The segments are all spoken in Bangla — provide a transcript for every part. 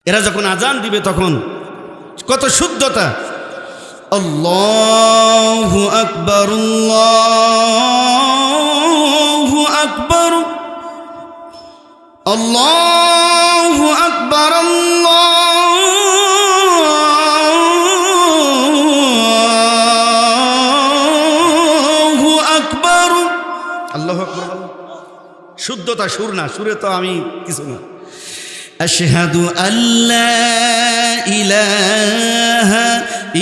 এরা যখন আজান দিবে তখন কত শুদ্ধতা। আল্লাহু আকবার, আল্লাহু আকবার, আল্লাহু আকবার, আল্লাহু আকবার, আল্লাহু আকবার। শুদ্ধতা, সুর না, সুরে তো আমি কিছু না। আশহাদু আল্লা ইলাহা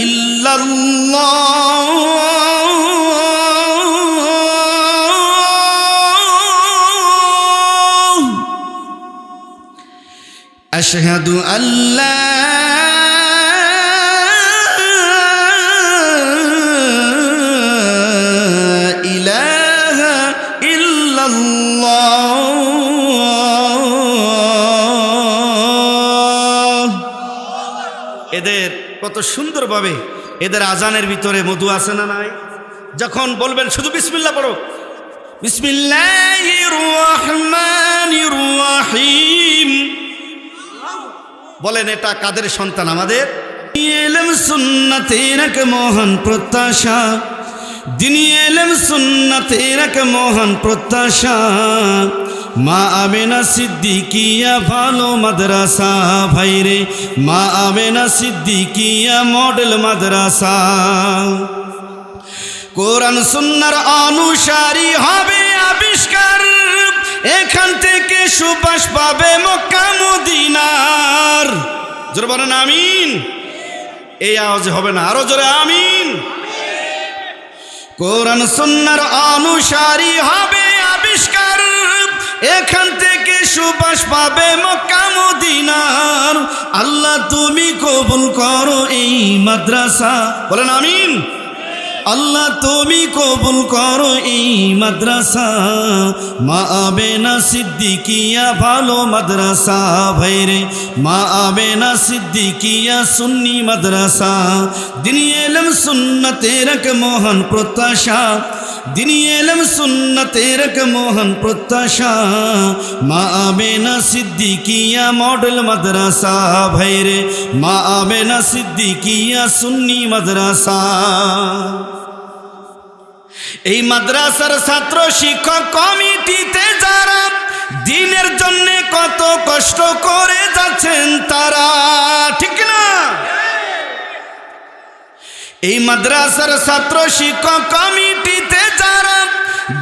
ইল্লাল্লাহ, আশহাদু আল্লা ইলাহা ইল্লাল্লাহ। এদের কত সুন্দরভাবে এদের আজানের ভিতরে মধু আছে না নাই? যখন বলবেন শুধু বিসমিল্লাহ পড়ো, বিসমিল্লাহির রহমানির রহিম বলেন, এটা কাদের সন্তান? আমাদের। ইলম সুন্নাতের এক মহান প্রত্যাশা, দিনী ইলম সুন্নাতের এক মহান প্রত্যাশা, মা আমেনা সিদ্দিকিয়া ভালো মাদ্রাসা ভাইরে, মা আমেনা সিদ্দিকিয়া মডেল মাদ্রাসা। কোরআন সুন্নাহর অনুসারী হবে আবিষ্কার, এখান থেকে সুবাস পাবে মক্কা মদিনার। জোরে বলেন আমিন। এই আওয়াজ হবে না, আরো জোরে আমিন। কোরআন সুন্নাহর অনুসারী হবে আবিষ্কার, এখান থেকে সুবাস পাবে মক্কা মদিনার। আল্লাহ তুমি কবুল করো এই মাদ্রাসা, বলেন আমিন। আল্লাহ তুমি কবুল করো এই মাদ্রাসা, মা আমেনা সিদ্দিকিয়া ভালো মাদ্রাসা ভাইরে, মা আমেনা সিদ্দিকিয়া সুন্নি মাদ্রাসা। দিনী ইলম সুন্নাতের এক মহান প্রত্যাশা, দিনী ইলম সুন্নাতের এক মহান প্রত্যাশা, মা আমেনা সিদ্দিকিয়া মডেল মাদ্রাসা ভাইরে, মা আমেনা সিদ্দিকিয়া সুন্নি মাদ্রাসা। এই মাদ্রাসার ছাত্র শিক্ষক কমিটিতে যারা দিনের জন্য কত কষ্ট করে যাচ্ছেন তারা, ঠিক না? এই মাদ্রাসার ছাত্র শিক্ষক কমিটিতে যারা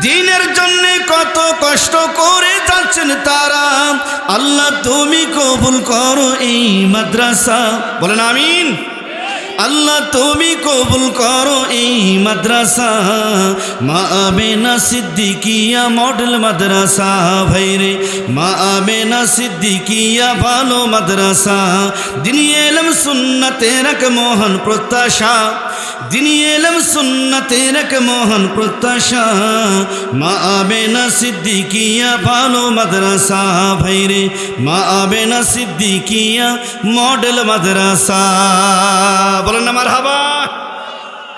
দিনের জন্য কত কষ্ট করে যাচ্ছেন তারা, আল্লাহ তুমি কবুল করো এই মাদ্রাসা, বলেন আমিন। আল্লাহ তুমি কবুল করো এই মাদ্রাসা, মা আমেনা সিদ্দিকিয়া মডেল মাদ্রাসা ভাইরে, মা আমেনা সিদ্দিকিয়া ভালো মাদ্রাসা। দিনী ইলম সুন্নাতের এক মহান প্রত্যাশা, দিনী ইলম সুন্নাতের এক মহান প্রত্যাশা, মা আমেনা সিদ্দিকিয়া ভালো মাদ্রাসা ভাইরে, মা আমেনা সিদ্দিকিয়া মডেল মাদ্রাসা। বলেন না মারহাবা।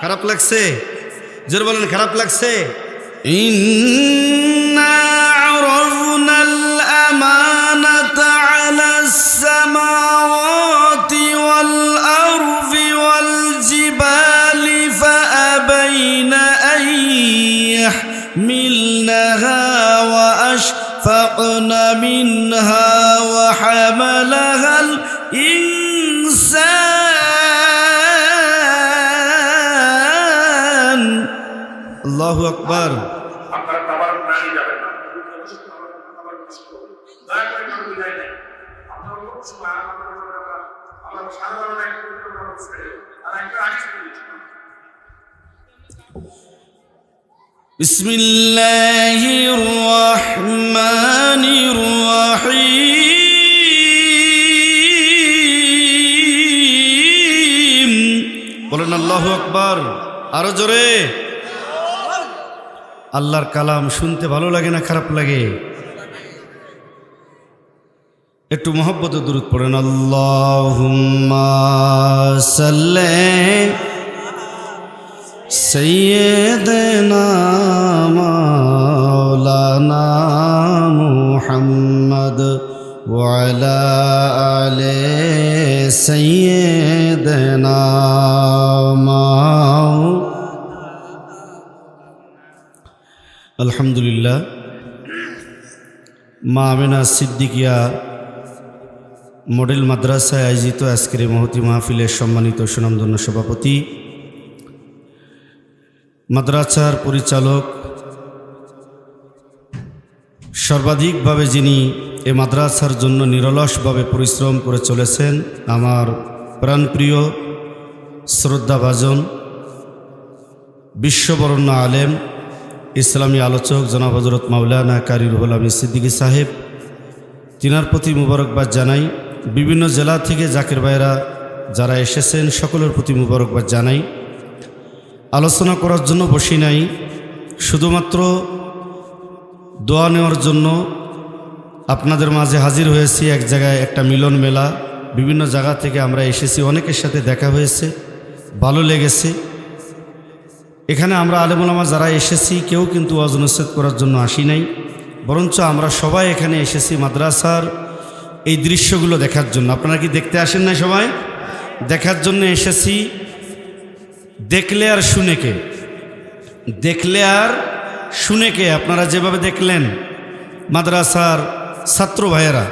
খারাপ লাগছে? জোরে বলেন খারাপ লাগছে? ইন্না আরাযনাল আমানাতা আলাস সামাওয়াতি ওয়াল আরদি ওয়াল জিবালি ফাআবাইনা আন ইয়াহমিলনাহা ওয়া আশফাকনা মিনহা ওয়া হামালাহাল ইনসান। আল্লাহু আকবার। আপনারা খাবার প্রাণী যাবেন না, দয়া করে কেউ বুঝাই নেই। আপনারা লোক সময় আমরা সাধারণ আর একটা আগে বিসমিল্লাহির রহমানির রহিম। বলেন আল্লাহু আকবার। আরো জোরে। আল্লাহর কালাম শুনতে ভালো লাগে না খারাপ লাগে? একটু মহব্বতে দুরূদ পড়েন। আল্লাহুম্মা সাল্লি সাইয়্যিদানা মাওলানা মুহাম্মদ ওয়া আলা আলিহি सैयदना আলহামদুলিল্লাহ। মা আমেনা সিদ্দিকিয়া মডেল মাদ্রাসায় আয়োজিত আজকের এই মহতী মাহফিলের সম্মানিত সুনামধন্য সভাপতি, মাদ্রাসার পরিচালক, সর্বাধিকভাবে যিনি এ মাদ্রাসার জন্য নিরলসভাবে পরিশ্রম করে চলেছেন, আমার প্রাণপ্রিয় শ্রদ্ধাভাজন বিশ্ববরণ্য আলেম ইসলামী আলোচক জনাব হযরত মাওলানা কারি রুহুল আমিন সিদ্দিকী সাহেব, তিনার প্রতি মুবারকবাদ জানাই। বিভিন্ন জেলা থেকে জাকির ভাইরা যারা এসেছেন সকলের প্রতি মুবারকবাদ জানাই। আলোচনা করার জন্য বসি নাই, শুধুমাত্র দোয়া নেওয়ার জন্য আপনাদের মাঝে হাজির হয়েছি। এক জায়গায় একটা মিলন মেলা, বিভিন্ন জায়গা থেকে আমরা এসেছি, অনেকের সাথে দেখা হয়েছে, ভালো লেগেছে। এখানে আমরা আলেম ওলামা যারা এসেছি কেউ কিন্তু ওয়াজ নসিহত করার জন্য আসি নাই, বরঞ্চ আমরা সবাই এখানে এসেছি মাদ্রাসার এই দৃশ্যগুলো দেখার জন্য। আপনারা কি দেখতে আসেন না? সবাই দেখার জন্য এসেছি। দেখলে আর শুনে কে? দেখলে আর শুনে কে? আপনারা যেভাবে দেখলেন মাদ্রাসার ছাত্র ভাইয়েরা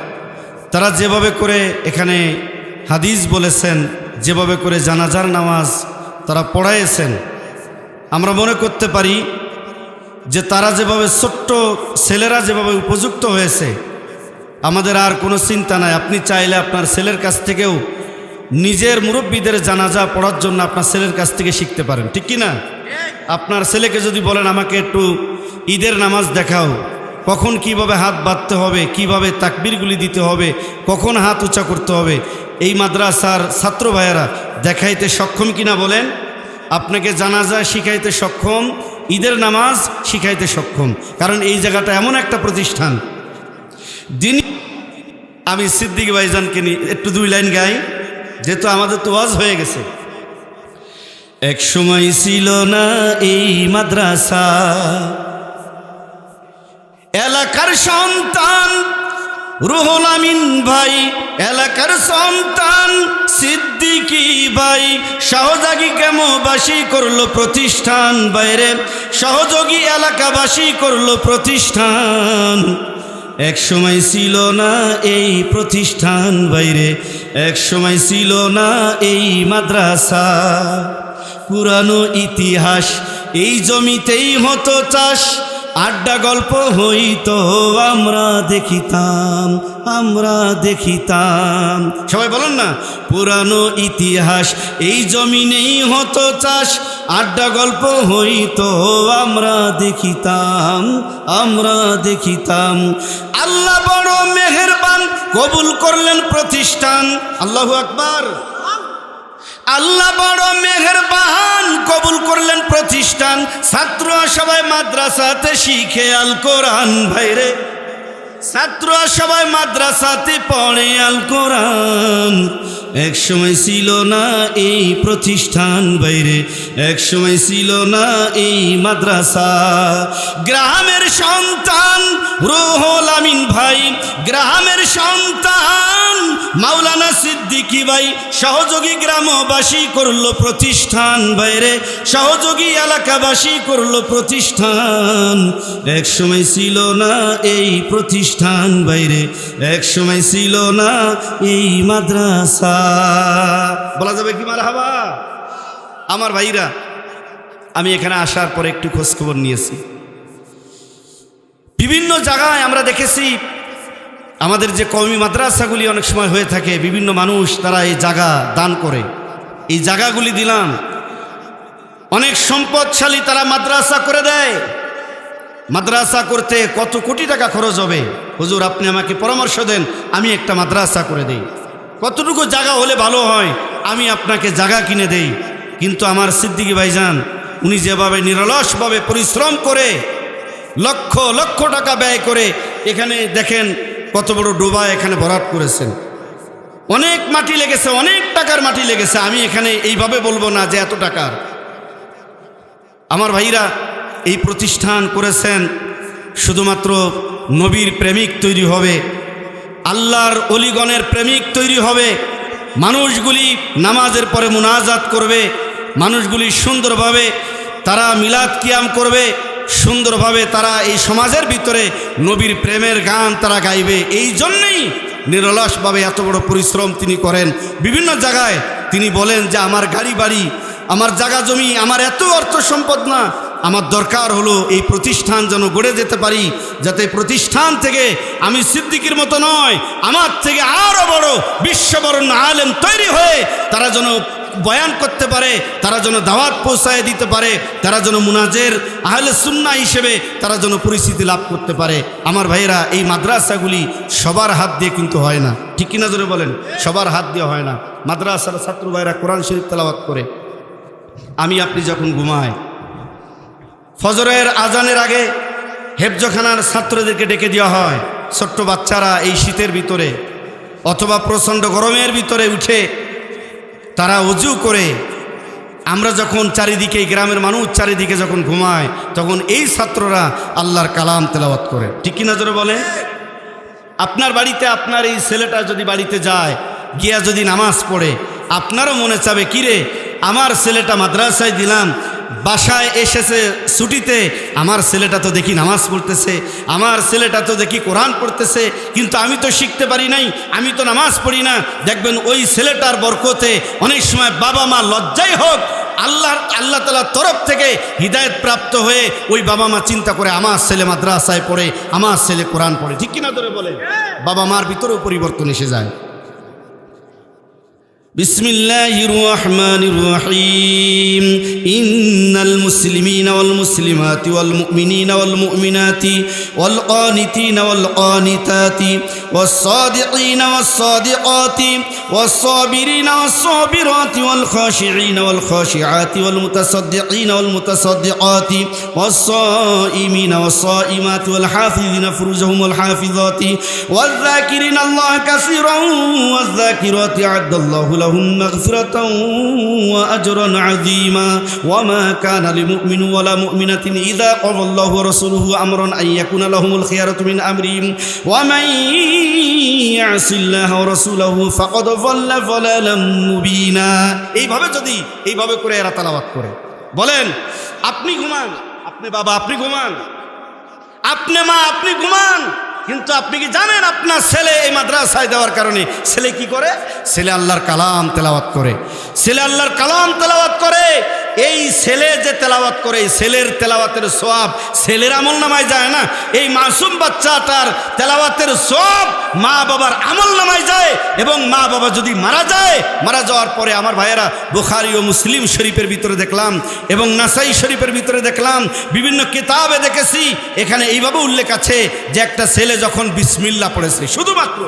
তারা যেভাবে করে এখানে হাদিস বলেছেন, যেভাবে করে জানাজার নামাজ তারা পড়াইছেন, আমরা মনে করতে পারি যে তারা যেভাবে ছোট্ট ছেলেরা যেভাবে উপযুক্ত হয়েছে, আমাদের আর কোনো চিন্তা নাই। আপনি চাইলে আপনার ছেলের কাছ থেকেও নিজের মুরব্বীদের জানাজা পড়ার জন্য আপনার ছেলের কাছ থেকে শিখতে পারেন, ঠিক কি না? আপনার ছেলেকে যদি বলেন আমাকে একটু ঈদের নামাজ দেখাও, কখন কিভাবে হাত বাঁধতে হবে, কিভাবে তাকবীরগুলি দিতে হবে, কখন হাত উঁচা করতে হবে, এই মাদ্রাসার ছাত্র ভাইয়েরা দেখাইতে সক্ষম কিনা বলেন? আপনাকে জানাজা শিখাইতে সক্ষম, ঈদের নামাজ শিখাইতে সক্ষম। কারণ এই জায়গাটা এমন একটা প্রতিষ্ঠান। দিন আমি সিদ্দিক ভাইজানকে নিয়ে একটু দুই লাইন গাই, যেহেতু আমাদের তো ওয়াজ হয়ে গেছে। এক সময় ছিল না এই মাদ্রাসা, এলাকার সন্তান রুহুল আমিন ভাই, এলাকার সন্তান সিদ্দিকী ভাই, সহযোগী গ্রামবাসী করলো প্রতিষ্ঠান, বাইরে সহযোগী এলাকাবাসী করলো প্রতিষ্ঠান। এক সময় ছিল না এই প্রতিষ্ঠান, বাইরে এক সময় ছিল না এই মাদ্রাসা। পুরানো ইতিহাস এই জমিতেই হতো চাষ, আড্ডা গল্প হইতো আমরা দেখিতাম, আমরা দেখিতাম। সবাই বলুন না, পুরানো ইতিহাস এই জমিনেই হতো চাষ, আড্ডা গল্প হইতো আমরা দেখিতাম, আমরা দেখিতাম। আল্লাহ বড় মেহেরবান, কবুল করলেন প্রতিষ্ঠান। আল্লাহু আকবার। আল্লাহ বড় মেহেরবান, কবুল করলেন প্রতিষ্ঠান। ছাত্র সবাই মাদ্রাসাতে শিখে আল কোরআন, ভাইরে ছাত্র সবাই মাদ্রাসাতে পড়ে আল কোরআন। এক সময় ছিল না এই প্রতিষ্ঠান, বাইরে এক সময় ছিল না এই মাদ্রাসা। গ্রামের সন্তান রুহুল আমিন ভাই, গ্রামের সন্তান মাওলানা সিদ্দিকী ভাই, সহযোগী গ্রামবাসী করলো প্রতিষ্ঠান, বাইরে সহযোগী এলাকাবাসী করলো প্রতিষ্ঠান। এক সময় ছিল না এই প্রতিষ্ঠান, বাইরে এক সময় ছিল না এই মাদ্রাসা। বলা যাবে কি মারহাবা? আমার ভাইরা, আমি এখানে আসার পরে একটু খোঁজখবর নিয়েছি। বিভিন্ন জায়গায় আমরা দেখেছি আমাদের যে কওমি মাদ্রাসাগুলি অনেক সময় হয়ে থাকে, বিভিন্ন মানুষ তারা এই জায়গা দান করে, এই জায়গাগুলি দিলাম। অনেক সম্পদশালী তারা মাদ্রাসা করে দেয়। মাদ্রাসা করতে কত কোটি টাকা খরচ হবে? হুজুর আপনি আমাকে পরামর্শ দেন, আমি একটা মাদ্রাসা করে দেই। কতটুকু জায়গা হলে ভালো হয়, আমি আপনাকে জায়গা কিনে দেই। কিন্তু আমার সিদ্দিকী ভাইজান উনি যেভাবে নিরলসভাবে পরিশ্রম করে লক্ষ লক্ষ টাকা ব্যয় করে এখানে দেখেন কত বড় ডোবা এখানে ভরাট করেছেন। অনেক মাটি লেগেছে, অনেক টাকার মাটি লেগেছে। আমি এখানে এইভাবে বলবো না যে এত টাকার। আমার ভাইরা এই প্রতিষ্ঠান করেছেন শুধুমাত্র নবীর প্রেমিক তৈরি হবে, আল্লাহর অলিগণের প্রেমিক তৈরি হবে, মানুষগুলি নামাজের পরে মুনাজাত করবে, মানুষগুলি সুন্দরভাবে তারা মিলাদ কিয়াম করবে, সুন্দরভাবে তারা এই সমাজের ভিতরে নবীর প্রেমের গান তারা গাইবে। এই জন্যেই নিরলসভাবে এত বড় পরিশ্রম তিনি করেন। বিভিন্ন জায়গায় তিনি বলেন যে আমার গাড়ি বাড়ি, আমার জায়গা জমি, আমার এত অর্থ সম্পদ না, আমার দরকার হলো এই প্রতিষ্ঠান যেন গড়ে যেতে পারি, যাতে প্রতিষ্ঠান থেকে আমি সিদ্দিকের মতো নয়, আমার থেকে আরও বড় বিশ্ববরণ্য আলেম তৈরি হয়ে তারা যেন বয়ান করতে পারে, তারা যেন দাওয়াত পৌঁছায় দিতে পারে, তারা যেন মুনাজের আহলে সুন্নাহ হিসেবে তারা যেন পরিচিতি লাভ করতে পারে। আমার ভাইয়েরা, এই মাদ্রাসাগুলি সবার হাত দিয়ে কিন্তু হয় না, ঠিক কিনা জোরে বলেন? সবার হাত দিয়ে হয় না। মাদ্রাসার ছাত্র ভাইরা কোরআন শরীফ তেলাওয়াত করে, আমি আপনি যখন ঘুমাই, ফজরের আজানের আগে হেফজখানার ছাত্রদেরকে ডেকে দেওয়া হয়। ছোট্ট বাচ্চারা এই শীতের ভিতরে অথবা প্রচণ্ড গরমের ভিতরে উঠে তারা অজু করে, আমরা যখন চারিদিকে গ্রামের মানুষ চারিদিকে যখন ঘুমায়, তখন এই ছাত্ররা আল্লাহর কালাম তেলাওয়াত করে, ঠিক কিনা জোরে বলে? আপনার বাড়িতে আপনার এই ছেলেটা যদি বাড়িতে যায়, গিয়া যদি নামাজ পড়ে, আপনারও মনে চাবে কিরে আমার ছেলেটা মাদ্রাসায় দিলাম, বাসায় এসেছে ছুটিতে, আমার ছেলেটা তো দেখি নামাজ পড়তেছে, আমার ছেলেটা তো দেখি কোরআন পড়তেছে, কিন্তু আমি তো শিখতে পারি নাই, আমি তো নামাজ পড়ি না। দেখবেন ওই ছেলেটার বরকতে অনেক সময় বাবা মা লজ্জাই হোক আল্লাহ তাআলার তরফ থেকে হিদায়েত প্রাপ্ত হয়ে ওই বাবা মা চিন্তা করে আমার ছেলে মাদ্রাসায় পড়ে, আমার ছেলে কোরআন পড়ে, ঠিক কিনা ধরে বলে? বাবা মার ভিতরেও পরিবর্তন এসে যায়। বিসমিল্লাহির রহমানির রহিম। ইন্নাল মুসলিমিনা ওয়াল মুসলিমাতি ওয়াল মুমিনিনা ওয়াল মুমিনাতি ওয়াল কানিতিনা ওয়াল কানিতাতি ওয়াস সাদিকিনা ওয়াস সাদিকাতি ওয়াস সাবিরিনা ওয়াস সাবিরাতি ওয়াল খাশিঈনা ওয়াল খাশিআতি ওয়াল মুতাসাদ্দিকিনা ওয়াল মুতাসাদ্দিকাতি ওয়াস সাইমিনা ওয়াস সাইমাতি ওয়াল হাফিজিনা ফুরুজাহুম ওয়াল হাফিজাতি ওয়াল যাকিরিনা আল্লাহ কাসীরান ওয়াজ যাকিরাতি আ'আদাল্লাহু لهم مغفرة وأجرا عظيما وما كان لمؤمن ولا مؤمنة إذا قضى الله ورسوله أمرا أن يكون لهم الخيرة من أمرهم ومن يعص الله ورسوله فقد ضل ضلالا مبينا। এইভাবে যদি এইভাবে করে এরা তেলাওয়াত করে, বলেন আপনি ঘুমান, আপনি বাবা আপনি ঘুমান, আপনি মা আপনি ঘুমান, কিন্তু আপনি কি জানেন আপনার ছেলে এই মাদ্রাসায় দেওয়ার কারণে ছেলে কি করে? ছেলে আল্লাহর কালাম তেলাওয়াত করে, ছেলে আল্লাহর কালাম তেলাওয়াত করে। এই ছেলে যে তেলাওয়াত করে, ছেলের তেলাওয়াতের সওয়াব ছেলের আমলনামায় যায় না, এই মাসুম বাচ্চাটার তেলাওয়াতের সওয়াব মা বাবার আমলনামায় যায়। এবং মা বাবা যদি মারা যায়, মারা যাওয়ার পরে আমার ভাইয়েরা বুখারী ও মুসলিম শরীফের ভিতরে দেখলাম এবং নাসাই শরীফের ভিতরে দেখলাম, বিভিন্ন কিতাবে দেখেছি, এখানে এইভাবে উল্লেখ আছে যে একটা ছেলে যখন বিসমিল্লাহ পড়েছে, শুধুমাত্র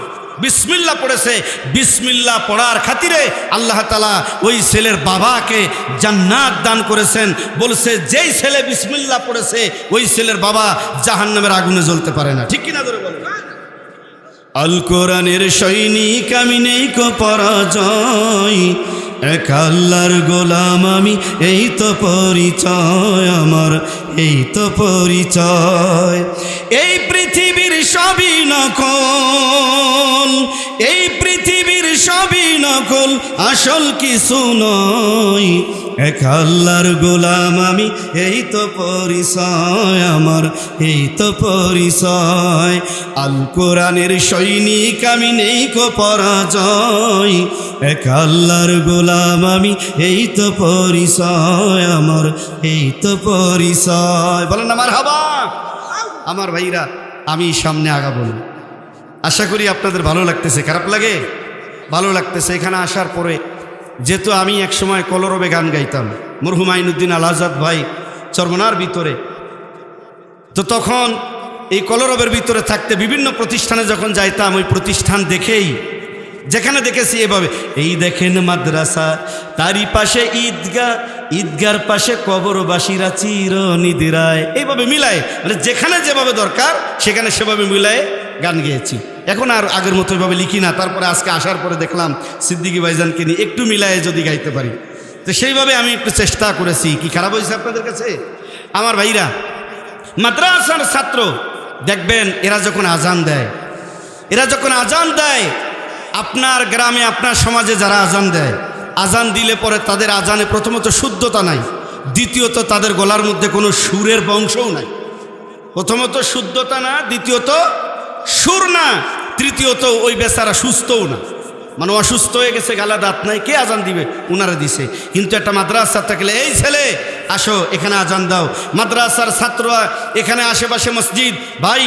বিসমিল্লাহ পড়েছে, বিসমিল্লাহ পড়ার খাতিরে আল্লাহ তাআলা ওই ছেলের বাবাকে জান্নাত দান করেছেন। বলছে যেই ছেলে বিসমিল্লাহ পড়েছে ওই ছেলের বাবা জাহান্নামের আগুনে জ্বলতে পারে না, ঠিক কিনা ধরে বলেন? আল কোরআনের সৈনিক আমি নেই কো পরাজয়, এক আল্লাহর গোলাম আমি, এই তো পরিচয় আমার, এই তো পরিচয়। এই পৃথিবীর সবই নকল, এই পৃথিবীর সবই নকল, আসল কিছু নয়, এক আল্লাহর গোলাম আমি, এই তো পরিচয় আমার, এই তো পরিচয়। আল কোরআনের সৈনিক আমি নেই কো পরাজয়, এক আল্লাহর গোলাম আমি, এই তো পরিচয় আমার, এই তো পরিচয়। বলেন না মারহাবা। আমার ভাইরা, আমি সামনে আগাবো না, আশা করি আপনাদের ভালো লাগতেছে। খারাপ লাগে? ভালো লাগতেছে। এখানে আসার পরে যেহেতু আমি একসময় কলরবে গান গাইতাম, মরহুম আইনুদ্দিন আল আজাদ ভাই চরমনার ভিতরে, তো তখন এই কলরবের ভিতরে থাকতে বিভিন্ন প্রতিষ্ঠানে যখন যাইতাম, ওই প্রতিষ্ঠান দেখেই যেখানে দেখেছি এভাবে, এই দেখেন মাদ্রাসা, তারই পাশে ঈদগাহ, ঈদগার পাশে কবরবাসীরা চিরনিদ্রায়, এইভাবে মিলায়, মানে যেখানে যেভাবে দরকার সেখানে সেভাবে মিলায় গান গেয়েছি। এখন আর আগের মতো এভাবে লিখি না। তারপরে আজকে আসার পরে দেখলাম সিদ্দিকী ভাইজানকে নিয়ে একটু মিলায়ে যদি গাইতে পারি, তো সেইভাবে আমি একটু চেষ্টা করেছি। কি খারাপ হয়েছে আপনাদের কাছে? আমার ভাইরা, মাদ্রাসার ছাত্র দেখবেন এরা যখন আজান দেয়, এরা যখন আজান দেয়, আপনার গ্রামে আপনার সমাজে যারা আজান দেয়, আজান দিলে পরে তাদের আজানে প্রথমত শুদ্ধতা নাই, দ্বিতীয়ত তাদের গলার মধ্যে কোনো সুরের বংশও নাই। প্রথমত শুদ্ধতা না, দ্বিতীয়ত সুর না, তৃতীয়ত ওই বেচারা সুস্থও না, মানে অসুস্থ হয়ে গেছে, গালা দাঁত নাই, কে আজান দিবে? উনারা দিছে। কিন্তু একটা মাদ্রাসা থাকলে, এই ছেলে আসো এখানে আজান দাও, মাদ্রাসার ছাত্ররা এখানে আশেপাশে মসজিদ, ভাই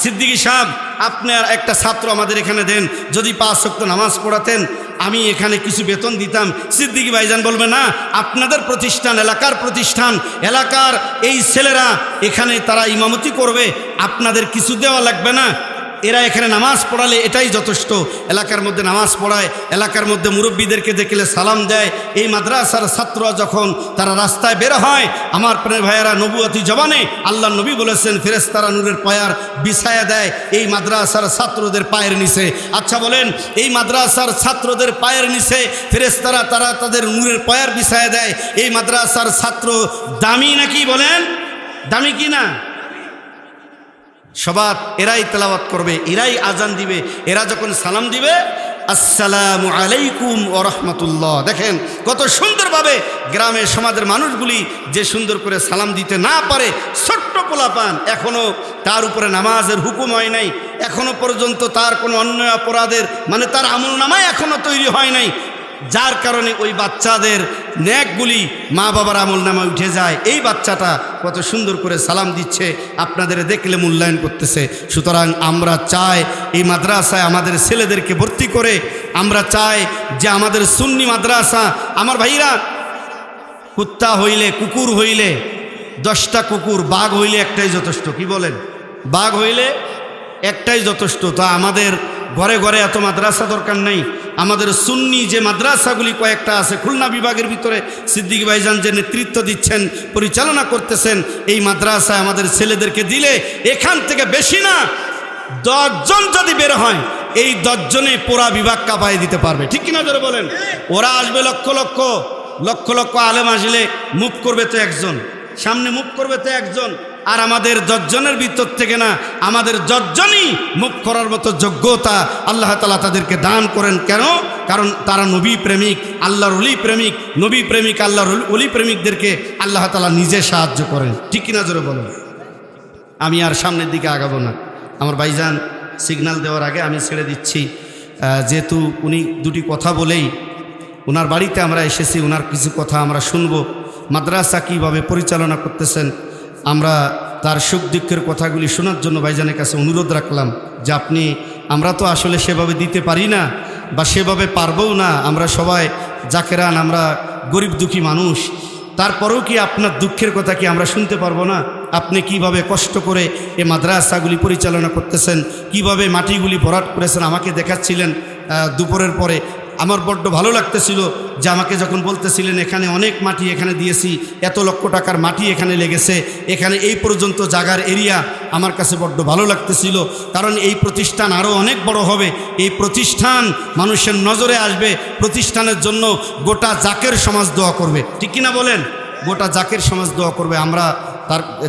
সিদ্দিকী সাহেব আপনার একটা ছাত্র আমাদের এখানে দেন, যদি 5 ওয়াক্ত নামাজ পড়াতেন আমি এখানে কিছু বেতন দিতাম। সিদ্দিকী ভাইজান বলবে না, আপনাদের প্রতিষ্ঠান এলাকার প্রতিষ্ঠান, এলাকার এই ছেলেরা এখানে তারা ইমামতি করবে, আপনাদের কিছু দেওয়া লাগবে না, এরা এখানে নামাজ পড়ালে এটাই যথেষ্ট। এলাকার মধ্যে নামাজ পড়ায়, এলাকার মধ্যে মুরব্বীদেরকে দেখলে সালাম দেয়। এই মাদ্রাসার ছাত্ররা যখন তারা রাস্তায় বের হয়, আমার প্রাণের ভাইয়েরা, নবুয়তি জবানে আল্লাহ নবী বলেছেন ফেরেশতারা নূরের পায়ার বিছায়া দেয় এই মাদ্রাসার ছাত্রদের পায়ের নিচে। আচ্ছা বলেন, এই মাদ্রাসার ছাত্রদের পায়ের নিচে ফেরেশতারা তারা তাদের নূরের পায়ার বিছায়া দেয়, এই মাদ্রাসার ছাত্র দামি নাকি? বলেন দামি কি না? সবাত এরাই তেলাওয়াত করবে, এরাই আজান দিবে, এরা যখন সালাম দিবে আসসালামু আলাইকুম ওয়া রাহমাতুল্লাহ। দেখেন কত সুন্দরভাবে গ্রামের সমাজের মানুষগুলি যে সুন্দর করে সালাম দিতে না পারে, ছোট্ট পোলাপান, এখনও তার উপরে নামাজের হুকুম হয় নাই, এখনও পর্যন্ত তার কোনো অন্যায় অপরাধের মানে তার আমলনামায় এখনও তৈরি হয় নাই, যার কারণে ওই বাচ্চাদের নেকগুলি মা বাবার আমলনামায় উঠে যায়। এই বাচ্চাটা কত সুন্দর করে সালাম দিচ্ছে, আপনাদের দেখলে মূল্যায়ন করতেছে। সুতরাং আমরা চাই এই মাদ্রাসায় আমাদের ছেলেদেরকে ভর্তি করে, আমরা চাই যে আমাদের সুন্নি মাদ্রাসা, আমার ভাইরা, কুত্তা হইলে কুকুর হইলে 10টা কুকুর, বাঘ হইলে একটাই যথেষ্ট। কি বলেন? বাঘ হইলে একটাই যথেষ্ট। তো আমাদের ঘরে ঘরে এত মাদ্রাসা দরকার নেই। আমাদের সুন্নি যে মাদ্রাসাগুলি কয়েকটা আছে খুলনা বিভাগের ভিতরে, সিদ্দিকী ভাইজান যে নেতৃত্ব দিচ্ছেন, পরিচালনা করতেছেন, এই মাদ্রাসায় আমাদের ছেলেদেরকে দিলে এখান থেকে বেশি না 10 জন যদি বের হয়, এই 10 জনে পুরা বিভাগ কাঁপায় দিতে পারবে। ঠিক কিনা ধরে বলেন? ওরা আসবে লক্ষ লক্ষ লক্ষ লক্ষ আলেম, আসলে মুভ করবে তো একজন, সামনে মুভ করবে তো একজন, আর আমাদের 10 জনের ভিতর থেকে না, আমাদের 10 জনই মুখ করার মতো যোগ্যতা আল্লাহ তাআলা তাদেরকে দান করেন। কেন? কারণ তারা নবী প্রেমিক, আল্লাহর ওলি প্রেমিক, নবী প্রেমিক, আল্লাহর ওলি প্রেমিকদেরকে আল্লাহ তাআলা নিজে সাহায্য করেন। ঠিক কিনা জোরে বলেন? আমি আর সামনের দিকে আগাবো না, আমার ভাইজান সিগন্যাল দেওয়ার আগে আমি ছেড়ে দিচ্ছি। যেহেতু উনি দুটি কথা বলেই ওনার বাড়িতে আমরা এসেছি, ওনার কিছু কথা আমরা শুনবো, মাদ্রাসা কীভাবে পরিচালনা করতেছেন, আমরা তার সুখ দুঃখের কথাগুলি শোনার জন্য ভাইজানের কাছে অনুরোধ রাখলাম যে আপনি, আমরা তো আসলে সেভাবে দিতে পারি না বা সেভাবে পারবও না, আমরা সবাই জাকেরান, আমরা গরিব দুঃখী মানুষ, তারপরেও কি আপনার দুঃখের কথা কি আমরা শুনতে পারবো না? আপনি কিভাবে কষ্ট করে এই মাদ্রাসাগুলি পরিচালনা করতেছেন, কিভাবে মাটিগুলি ভরাট করেছেন, আমাকে দেখাচ্ছিলেন দুপুরের পরে। আমার বড্ড ভালো লাগতেছিল যে আমাকে যখন বলতেছিলেন এখানে অনেক মাটি এখানে দিয়েছি, এত লক্ষ টাকার মাটি এখানে লেগেছে, এখানে এই পর্যন্ত জায়গার এরিয়া, আমার কাছে বড্ড ভালো লাগতেছিল। কারণ এই প্রতিষ্ঠান আরও অনেক বড় হবে, এই প্রতিষ্ঠান মানুষের নজরে আসবে, প্রতিষ্ঠানের জন্য গোটা জাকের সমাজ দোয়া করবে। ঠিক কিনা বলেন? গোটা জাকের সমাজ দোয়া করবে। আমরা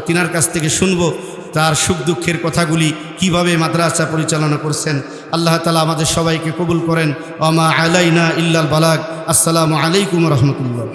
তিনার কাছ থেকে শুনবো তার সুখ দুঃখের কথাগুলি, কিভাবে মাদ্রাসা পরিচালনা করছেন। আল্লাহ তাআলা আমাদের সবাইকে কবুল করেন। ওয়া মা আলাইনা ইল্লাল বালাগ। আসসালামু আলাইকুম ওয়া রাহমাতুল্লাহ।